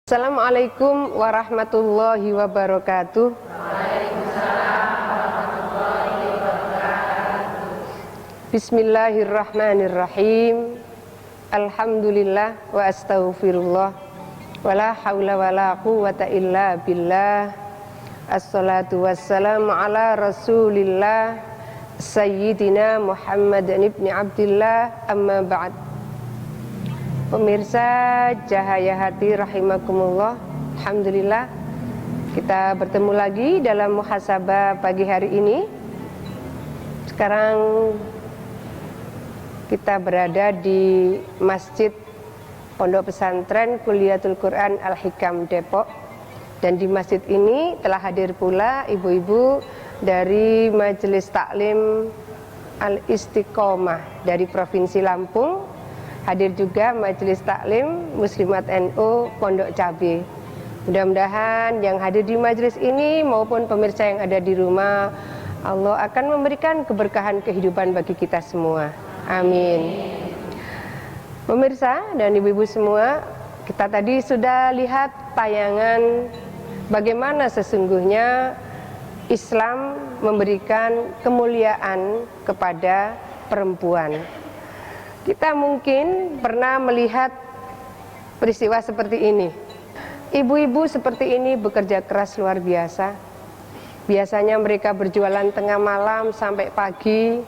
Assalamualaikum warahmatullahi wabarakatuh. Bismillahirrahmanirrahim. Alhamdulillah wa astaghfirullah. Wala haula wala quwwata illa billah. Assalatu wassalamu ala rasulillah Sayyidina Muhammad ibn Abdillah, amma ba'd. Pemirsa Cahaya Hati rahimakumullah, alhamdulillah kita bertemu lagi dalam muhasabah pagi hari ini. Sekarang kita berada di Masjid Pondok Pesantren Kuliatul Quran Al-Hikam Depok, dan di masjid ini telah hadir pula ibu-ibu dari Majelis Taklim Al-Istiqomah dari Provinsi Lampung. Hadir juga Majelis Taklim Muslimat NU Pondok Cabe. Mudah-mudahan yang hadir di majelis ini maupun pemirsa yang ada di rumah, Allah akan memberikan keberkahan kehidupan bagi kita semua. Amin. Pemirsa dan ibu-ibu semua, kita tadi sudah lihat tayangan bagaimana sesungguhnya Islam memberikan kemuliaan kepada perempuan. Kita mungkin pernah melihat peristiwa seperti ini. Ibu-ibu seperti ini bekerja keras luar biasa. Biasanya mereka berjualan tengah malam sampai pagi.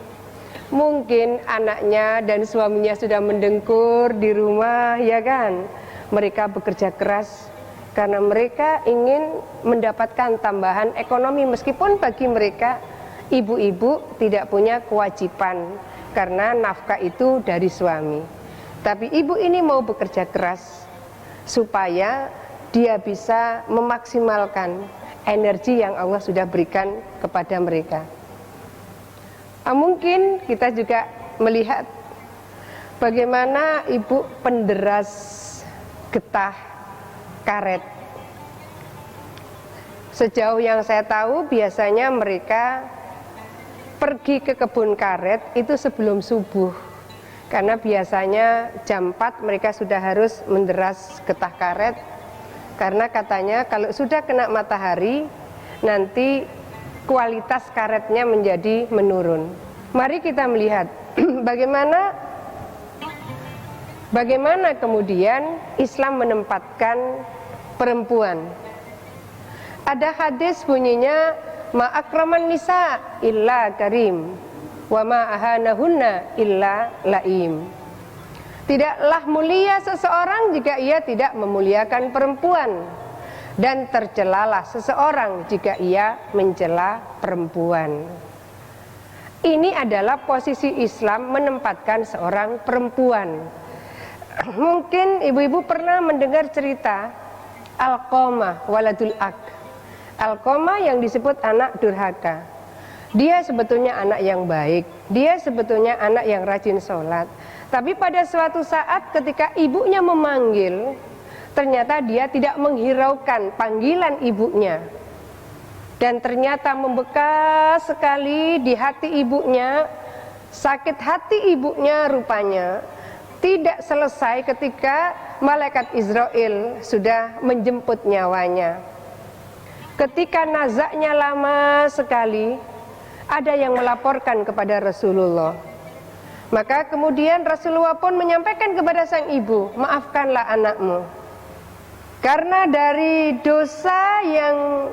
Mungkin anaknya dan suaminya sudah mendengkur di rumah, ya kan? Mereka bekerja keras karena mereka ingin mendapatkan tambahan ekonomi, meskipun bagi mereka ibu-ibu tidak punya kewajiban karena nafkah itu dari suami. Tapi ibu ini mau bekerja keras supaya dia bisa memaksimalkan energi yang Allah sudah berikan kepada mereka. Mungkin kita juga melihat bagaimana ibu penderas getah karet. Sejauh yang saya tahu, biasanya mereka pergi ke kebun karet itu sebelum subuh, karena biasanya jam 4 mereka sudah harus menderas getah karet, karena katanya kalau sudah kena matahari nanti kualitas karetnya menjadi menurun. Mari kita melihat bagaimana kemudian Islam menempatkan perempuan. Ada hadis bunyinya, ma akraman nisa illa karim wa ma ahanahunna illa laim. Tidaklah mulia seseorang jika ia tidak memuliakan perempuan, dan tercelalah seseorang jika ia mencela perempuan. Ini adalah posisi Islam menempatkan seorang perempuan. Mungkin ibu-ibu pernah mendengar cerita Alqamah waladul Ak. Alqamah yang disebut anak durhaka. Dia sebetulnya anak yang baik, dia sebetulnya anak yang rajin sholat. Tapi pada suatu saat ketika ibunya memanggil, ternyata dia tidak menghiraukan panggilan ibunya. Dan ternyata membekas sekali di hati ibunya, sakit hati ibunya rupanya tidak selesai ketika malaikat Israel sudah menjemput nyawanya. Ketika nazaknya lama sekali, ada yang melaporkan kepada Rasulullah. Maka kemudian Rasulullah pun menyampaikan kepada sang ibu, maafkanlah anakmu, karena dari dosa yang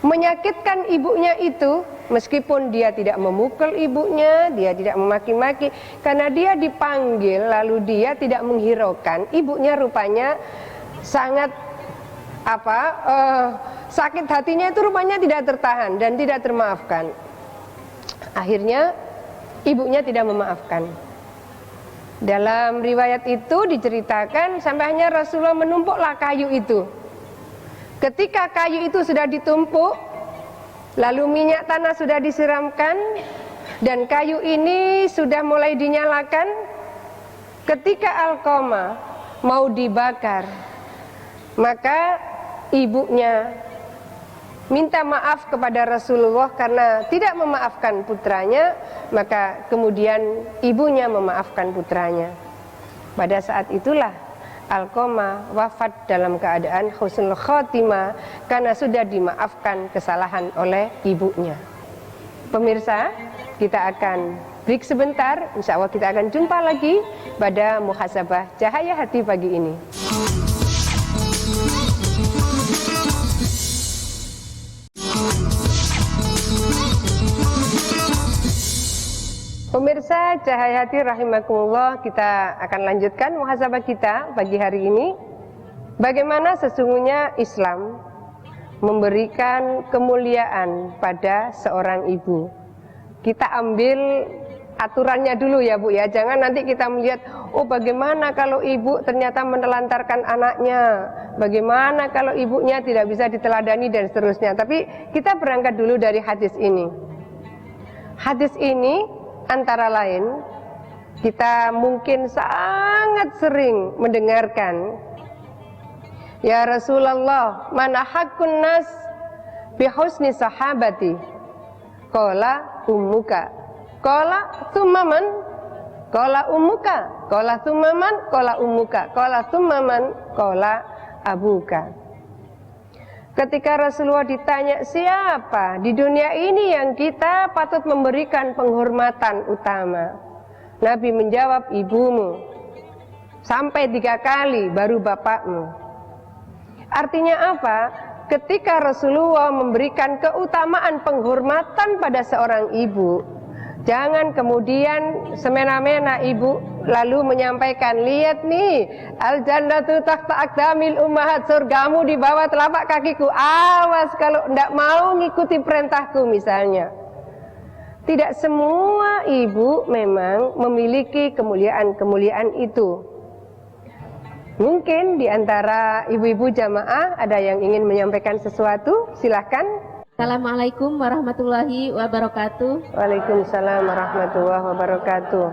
menyakitkan ibunya itu, meskipun dia tidak memukul ibunya, dia tidak memaki-maki, karena dia dipanggil lalu dia tidak menghiraukan, ibunya rupanya sangat sakit hatinya itu rupanya tidak tertahan dan tidak termaafkan. Akhirnya ibunya tidak memaafkan. Dalam riwayat itu diceritakan sampai hanya Rasulullah menumpuklah kayu itu. Ketika kayu itu sudah ditumpuk, lalu minyak tanah sudah disiramkan, dan kayu ini sudah mulai dinyalakan, ketika Alqamah mau dibakar, maka ibunya minta maaf kepada Rasulullah karena tidak memaafkan putranya, maka kemudian ibunya memaafkan putranya. Pada saat itulah Alqamah wafat dalam keadaan husnul khotimah karena sudah dimaafkan kesalahan oleh ibunya. Pemirsa, kita akan break sebentar. Insya Allah kita akan jumpa lagi pada muhasabah Cahaya Hati pagi ini. Pemirsa Cahaya Hati rahimakumullah, kita akan lanjutkan muhasabah kita pagi hari ini. Bagaimana sesungguhnya Islam memberikan kemuliaan pada seorang ibu. Kita ambil aturannya dulu ya Bu ya. Jangan nanti kita melihat, oh bagaimana kalau ibu ternyata menelantarkan anaknya, bagaimana kalau ibunya tidak bisa diteladani dan seterusnya. Tapi kita berangkat dulu dari hadis ini. Hadis ini antara lain kita mungkin sangat sering mendengarkan, ya Rasulullah, mana haqqun nas bihusni sahabati, qala ummuka, qala thumma man, qala ummuka, qala thumma man, qala ummuka, qala thumma man, qala abuka. Ketika Rasulullah ditanya siapa di dunia ini yang kita patut memberikan penghormatan utama, Nabi menjawab ibumu, sampai 3 kali baru bapakmu. Artinya apa? Ketika Rasulullah memberikan keutamaan penghormatan pada seorang ibu, jangan kemudian semena-mena ibu lalu menyampaikan, lihat nih, al jannatu tahta aqdamil ummahat, surgamu di bawah telapak kakiku, awas kalau tidak mau ngikuti perintahku misalnya. Tidak semua ibu memang memiliki kemuliaan-kemuliaan itu. Mungkin di antara ibu-ibu jamaah ada yang ingin menyampaikan sesuatu, silahkan. Assalamualaikum warahmatullahi wabarakatuh. Waalaikumsalam warahmatullahi wabarakatuh.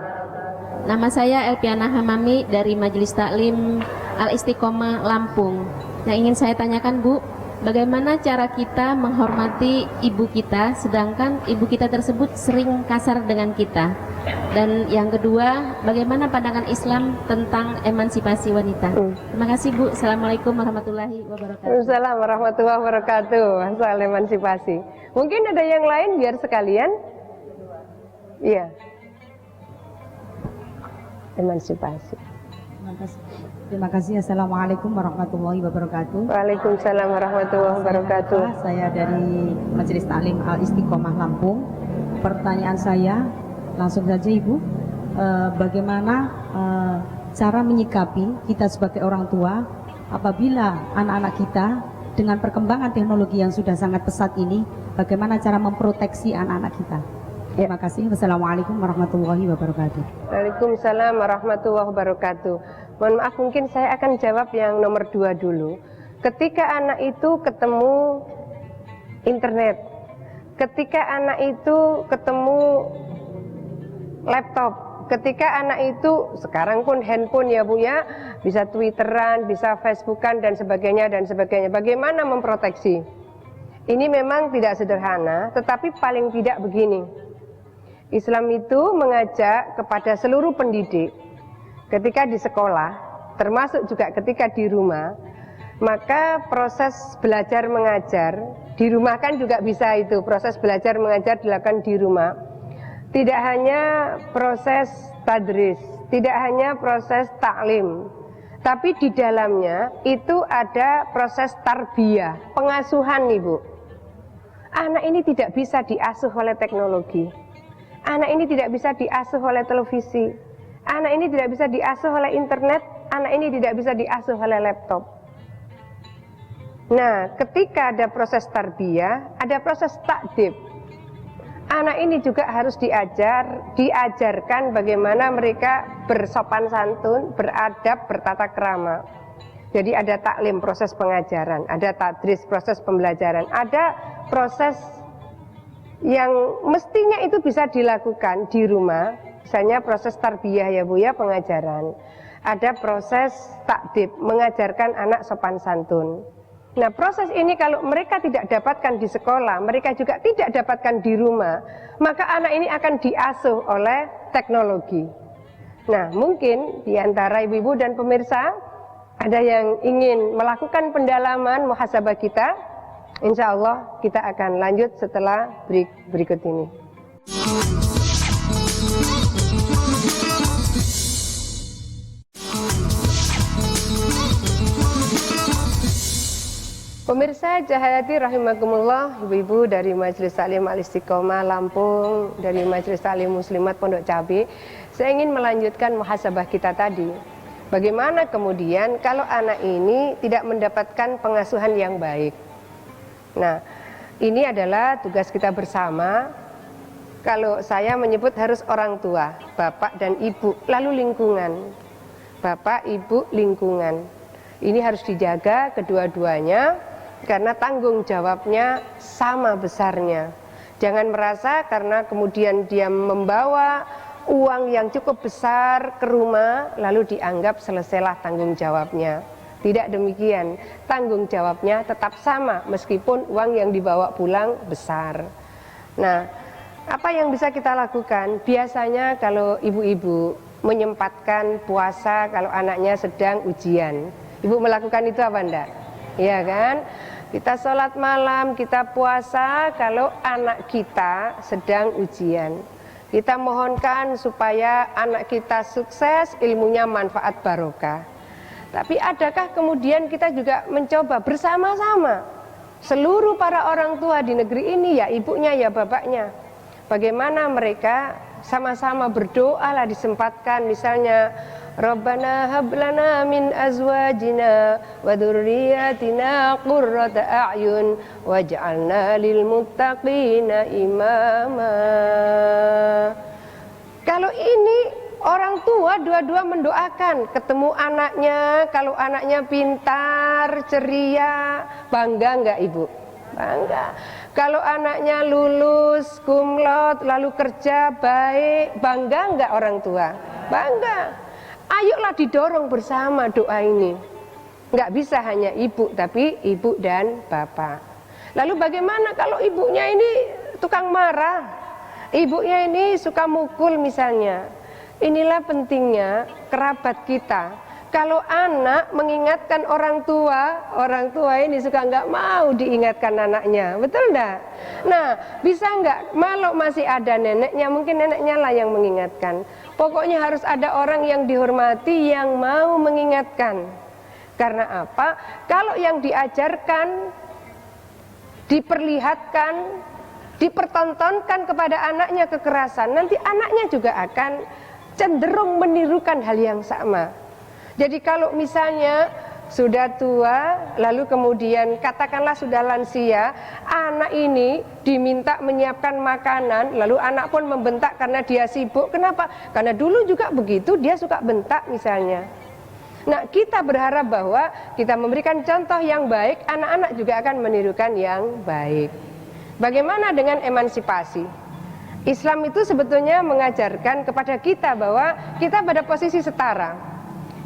Nama saya Elpiana Hamami dari Majelis Taklim Al-Istiqomah Lampung. Yang ingin saya tanyakan Bu, bagaimana cara kita menghormati ibu kita sedangkan ibu kita tersebut sering kasar dengan kita? Dan yang kedua, bagaimana pandangan Islam tentang emansipasi wanita? Terima kasih Bu. Assalamualaikum warahmatullahi wabarakatuh. Waalaikumsalam warahmatullahi wabarakatuh. Soal emansipasi. Mungkin ada yang lain biar sekalian. Iya. Emansipasi. Terima kasih. Assalamualaikum warahmatullahi wabarakatuh. Waalaikumsalam warahmatullahi wabarakatuh. Saya dari Majelis Taklim Al-Istiqomah Lampung. Pertanyaan saya langsung saja Ibu, bagaimana cara menyikapi kita sebagai orang tua apabila anak-anak kita dengan perkembangan teknologi yang sudah sangat pesat ini, bagaimana cara memproteksi anak-anak kita? Terima kasih. Wassalamualaikum warahmatullahi wabarakatuh. Waalaikumsalam warahmatullahi wabarakatuh. Mohon maaf, mungkin saya akan jawab yang nomor 2 dulu. Ketika anak itu ketemu internet, ketika anak itu ketemu laptop, ketika anak itu sekarang pun handphone ya Bu ya, bisa Twitteran, bisa Facebookan dan sebagainya dan sebagainya. Bagaimana memproteksi? Ini memang tidak sederhana, tetapi paling tidak begini. Islam itu mengajak kepada seluruh pendidik ketika di sekolah, termasuk juga ketika di rumah, maka proses belajar mengajar di rumah kan juga bisa itu, proses belajar mengajar dilakukan di rumah. Tidak hanya proses tadris, tidak hanya proses taklim, tapi di dalamnya itu ada proses tarbiyah, pengasuhan Ibu. Anak ini tidak bisa diasuh oleh teknologi, anak ini tidak bisa diasuh oleh televisi, anak ini tidak bisa diasuh oleh internet, anak ini tidak bisa diasuh oleh laptop. Nah, ketika ada proses tarbiyah, ada proses takdib. Anak ini juga harus diajarkan bagaimana mereka bersopan santun, beradab, bertata krama. Jadi ada taklim, proses pengajaran, ada tadris, proses pembelajaran, ada proses yang mestinya itu bisa dilakukan di rumah, misalnya proses tarbiyah ya Bu ya, pengajaran. Ada proses takdib, mengajarkan anak sopan santun. Nah, proses ini kalau mereka tidak dapatkan di sekolah, mereka juga tidak dapatkan di rumah, maka anak ini akan diasuh oleh teknologi. Nah, mungkin di antara ibu-ibu dan pemirsa ada yang ingin melakukan pendalaman muhasabah kita, insya Allah kita akan lanjut setelah break berikut ini. Pemirsa Cahayati rahimakumullah, ibu-ibu dari Majelis Taklim Al-Istiqomah Lampung, dari Majelis Taklim Muslimat Pondok Cabe, saya ingin melanjutkan muhasabah kita tadi. Bagaimana kemudian kalau anak ini tidak mendapatkan pengasuhan yang baik? Nah, ini adalah tugas kita bersama. Kalau saya menyebut harus orang tua, bapak dan ibu, lalu lingkungan. Bapak, ibu, lingkungan. Ini harus dijaga kedua-duanya, karena tanggung jawabnya sama besarnya. Jangan merasa karena kemudian dia membawa uang yang cukup besar ke rumah lalu dianggap selesailah tanggung jawabnya. Tidak demikian, tanggung jawabnya tetap sama meskipun uang yang dibawa pulang besar. Nah, apa yang bisa kita lakukan? Biasanya kalau ibu-ibu menyempatkan puasa kalau anaknya sedang ujian, ibu melakukan itu apa enggak? Iya kan? Kita sholat malam, kita puasa kalau anak kita sedang ujian. Kita mohonkan supaya anak kita sukses, ilmunya manfaat barokah. Tapi adakah kemudian kita juga mencoba bersama-sama seluruh para orang tua di negeri ini, ya ibunya ya bapaknya, bagaimana mereka sama-sama berdoa lah, disempatkan misalnya Rabbana hablana min azwajina wa dzurriyyatina qurrata a'yun waj'alna lil muttaqina imama. Kalau ini orang tua dua-dua mendoakan ketemu anaknya, kalau anaknya pintar, ceria, bangga enggak ibu? Bangga. Kalau anaknya lulus, kumlot, lalu kerja baik, bangga enggak orang tua? Bangga. Ayolah didorong bersama doa ini. Enggak bisa hanya ibu, tapi ibu dan bapak. Lalu bagaimana kalau ibunya ini tukang marah? Ibunya ini suka mukul misalnya. Inilah pentingnya kerabat kita. Kalau anak mengingatkan orang tua ini suka nggak mau diingatkan anaknya, betul enggak? Nah, bisa nggak? Kalau masih ada neneknya, mungkin neneknya lah yang mengingatkan. Pokoknya harus ada orang yang dihormati yang mau mengingatkan. Karena apa? Kalau yang diajarkan, diperlihatkan, dipertontonkan kepada anaknya kekerasan, nanti anaknya juga akan cenderung menirukan hal yang sama. Jadi kalau misalnya sudah tua, lalu kemudian katakanlah sudah lansia, anak ini diminta menyiapkan makanan, lalu anak pun membentak karena dia sibuk. Kenapa? Karena dulu juga begitu, dia suka bentak misalnya. Nah, kita berharap bahwa kita memberikan contoh yang baik, anak-anak juga akan menirukan yang baik. Bagaimana dengan emansipasi? Islam itu sebetulnya mengajarkan kepada kita bahwa kita pada posisi setara.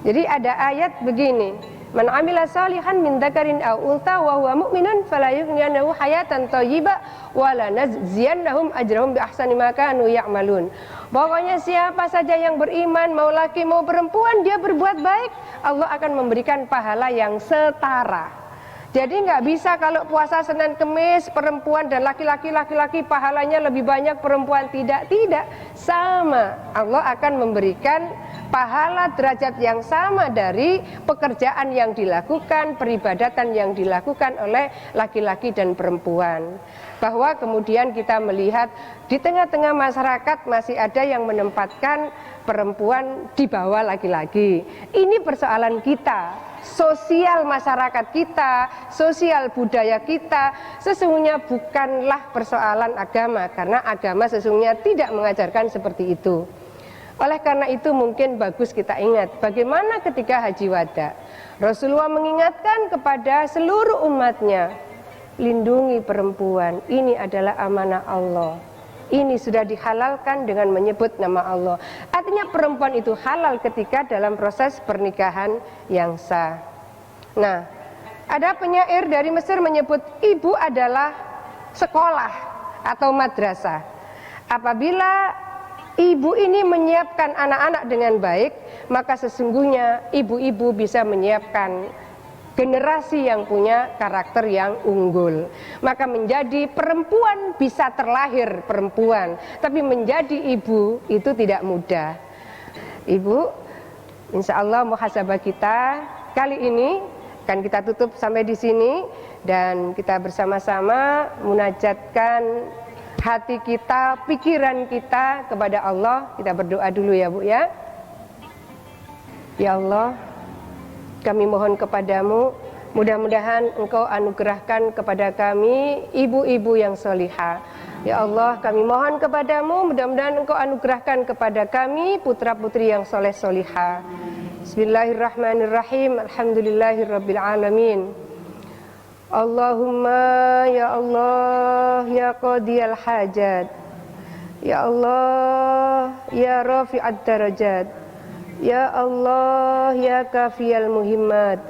Jadi ada ayat begini, man amila salihan min dzakarin aw untha wa huwa mu'minun falayughniyannahu hayatan thayyibah wa la najziyannahum ajrahum bi ahsani ma kanu ya'malun. Pokoknya siapa saja yang beriman, mau laki mau perempuan, dia berbuat baik, Allah akan memberikan pahala yang setara. Jadi nggak bisa kalau puasa Senin Kemis perempuan dan laki-laki pahalanya lebih banyak, perempuan tidak sama. Allah akan memberikan pahala derajat yang sama dari pekerjaan yang dilakukan, peribadatan yang dilakukan oleh laki-laki dan perempuan. Bahwa kemudian kita melihat di tengah-tengah masyarakat masih ada yang menempatkan perempuan di bawah laki-laki. Ini persoalan kita, sosial masyarakat kita, sosial budaya kita. Sesungguhnya bukanlah persoalan agama, karena agama sesungguhnya tidak mengajarkan seperti itu. Oleh karena itu mungkin bagus kita ingat bagaimana ketika Haji Wada Rasulullah mengingatkan kepada seluruh umatnya, lindungi perempuan, ini adalah amanah Allah. Ini sudah dihalalkan dengan menyebut nama Allah. Artinya perempuan itu halal ketika dalam proses pernikahan yang sah. Nah, ada penyair dari Mesir menyebut ibu adalah sekolah atau madrasah. Apabila ibu ini menyiapkan anak-anak dengan baik, maka sesungguhnya ibu-ibu bisa menyiapkan generasi yang punya karakter yang unggul. Maka menjadi perempuan bisa terlahir perempuan, tapi menjadi ibu itu tidak mudah. Ibu, insya Allah muhasabah kita kali ini akan kita tutup sampai di sini, dan kita bersama-sama munajatkan hati kita, pikiran kita kepada Allah. Kita berdoa dulu ya Bu ya. Ya Allah, kami mohon kepadamu, mudah-mudahan Engkau anugerahkan kepada kami ibu-ibu yang solihah. Ya Allah, kami mohon kepadamu, mudah-mudahan Engkau anugerahkan kepada kami putra-putri yang soleh solihah. Bismillahirrahmanirrahim. Alhamdulillahirabbil alamin. Allahumma ya Allah ya qadiyal hajat. Ya Allah ya rafi'ad darajat. Ya Allah ya kafiyal muhimmat.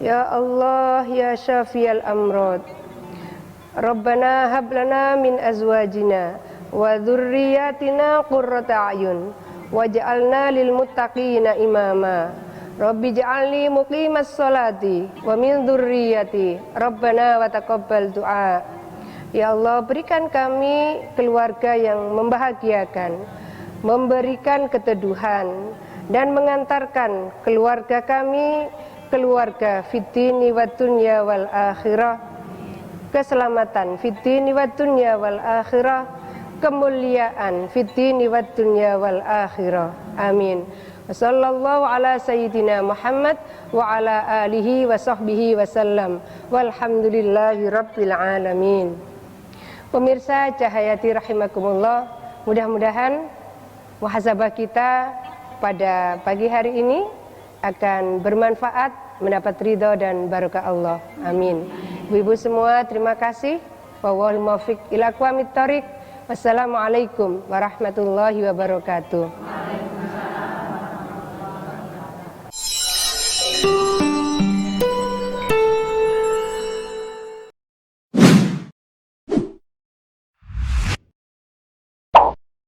Ya Allah ya syafiyal amrad. Rabbana hab lana min azwajina wa dzurriyyatina qurrata a'yun waj'alna lil muttaqina imama. Rabbi ja'alni muqimas sholati wa min dzurriyyati Rabbana wa taqabbal du'a. Ya Allah, berikan kami keluarga yang membahagiakan, memberikan keteduhan, dan mengantarkan keluarga kami, keluarga fid-dini wad dunya wal akhirah, keselamatan fid-dini wad dunya wal akhirah, kemuliaan fid-dini wad dunya wal akhirah. Amin. Wassallallahu ala sayyidina Muhammad wa ala alihi wa sahbihi wasallam. Walhamdulillahi rabbil alamin. Pemirsa Cahayati rahimakumullah, mudah-mudahan muhasabah kita pada pagi hari ini akan bermanfaat, mendapat ridho dan barokah Allah. Amin. Ibu-ibu semua, terima kasih. Wallahul muwaffiq ila aqwamit thoriq. Wassalamualaikum warahmatullahi wabarakatuh.